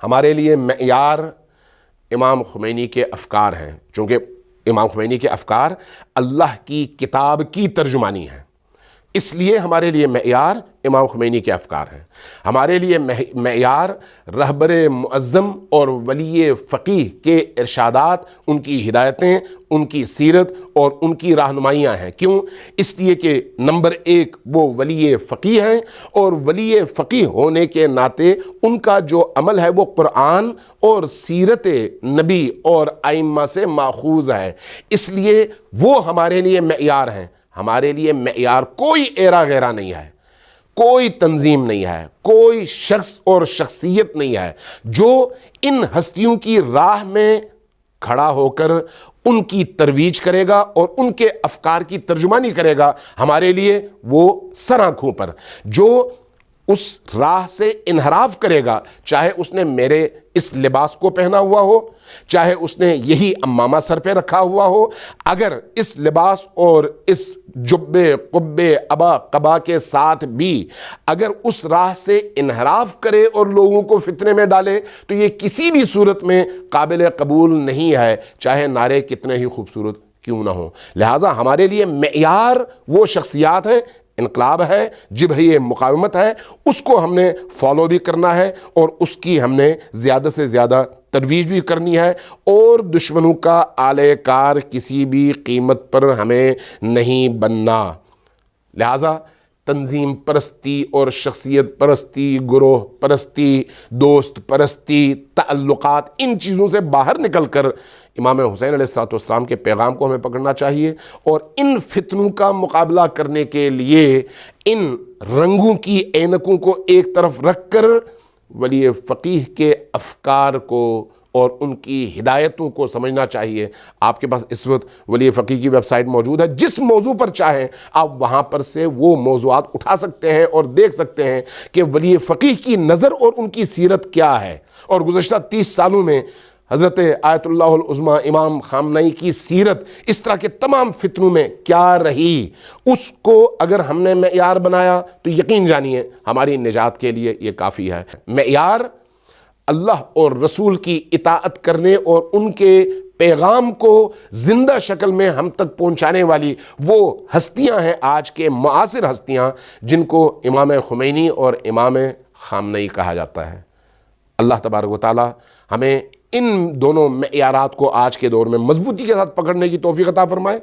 ہمارے لیے معیار امام خمینی کے افکار ہیں، چونکہ امام خمینی کے افکار اللہ کی کتاب کی ترجمانی ہیں، اس لیے ہمارے لیے معیار امام خمینی کے افکار ہیں۔ ہمارے لیے معیار رہبر معظم اور ولی فقیہ کے ارشادات، ان کی ہدایتیں، ان کی سیرت اور ان کی رہنمائیاں ہیں۔ کیوں؟ اس لیے کہ نمبر ایک وہ ولی فقیہ ہیں، اور ولی فقیہ ہونے کے ناطے ان کا جو عمل ہے وہ قرآن اور سیرت نبی اور ائمہ سے ماخوذ ہے، اس لیے وہ ہمارے لیے معیار ہیں۔ ہمارے لیے معیار کوئی ایرا غیرہ نہیں ہے، کوئی تنظیم نہیں ہے، کوئی شخص اور شخصیت نہیں ہے جو ان ہستیوں کی راہ میں کھڑا ہو کر ان کی ترویج کرے گا اور ان کے افکار کی ترجمانی کرے گا۔ ہمارے لیے وہ سر آنکھوں پر جو اس راہ سے انحراف کرے گا، چاہے اس نے میرے اس لباس کو پہنا ہوا ہو، چاہے اس نے یہی امامہ سر پہ رکھا ہوا ہو، اگر اس لباس اور اس جبے قبے ابا قبا کے ساتھ بھی اگر اس راہ سے انحراف کرے اور لوگوں کو فتنے میں ڈالے تو یہ کسی بھی صورت میں قابل قبول نہیں ہے، چاہے نعرے کتنے ہی خوبصورت کیوں نہ ہوں۔ لہٰذا ہمارے لیے معیار وہ شخصیات ہیں، انقلاب ہے، جبہہ مقاومت ہے، اس کو ہم نے فالو بھی کرنا ہے اور اس کی ہم نے زیادہ سے زیادہ ترویج بھی کرنی ہے، اور دشمنوں کا آلے کار کسی بھی قیمت پر ہمیں نہیں بننا۔ لہٰذا تنظیم پرستی اور شخصیت پرستی، گروہ پرستی، دوست پرستی، تعلقات، ان چیزوں سے باہر نکل کر امام حسین علیہ السلام کے پیغام کو ہمیں پکڑنا چاہیے، اور ان فتنوں کا مقابلہ کرنے کے لیے ان رنگوں کی اینکوں کو ایک طرف رکھ کر ولی فقیہ کے افکار کو اور ان کی ہدایتوں کو سمجھنا چاہیے۔ آپ کے پاس اس وقت ولی فقیہ کی ویب سائٹ موجود ہے، جس موضوع پر چاہیں آپ وہاں پر سے وہ موضوعات اٹھا سکتے ہیں اور دیکھ سکتے ہیں کہ ولی فقیہ کی نظر اور ان کی سیرت کیا ہے، اور گزشتہ 30 سالوں میں حضرت آیت اللہ العظمیٰ امام خامنئی کی سیرت اس طرح کے تمام فتنوں میں کیا رہی، اس کو اگر ہم نے معیار بنایا تو یقین جانیے ہماری نجات کے لیے یہ کافی ہے۔ معیار اللہ اور رسول کی اطاعت کرنے اور ان کے پیغام کو زندہ شکل میں ہم تک پہنچانے والی وہ ہستیاں ہیں، آج کے معاصر ہستیاں، جن کو امام خمینی اور امام خامنئی کہا جاتا ہے۔ اللہ تبارک و تعالی ہمیں ان دونوں معیارات کو آج کے دور میں مضبوطی کے ساتھ پکڑنے کی توفیق عطا فرمائے۔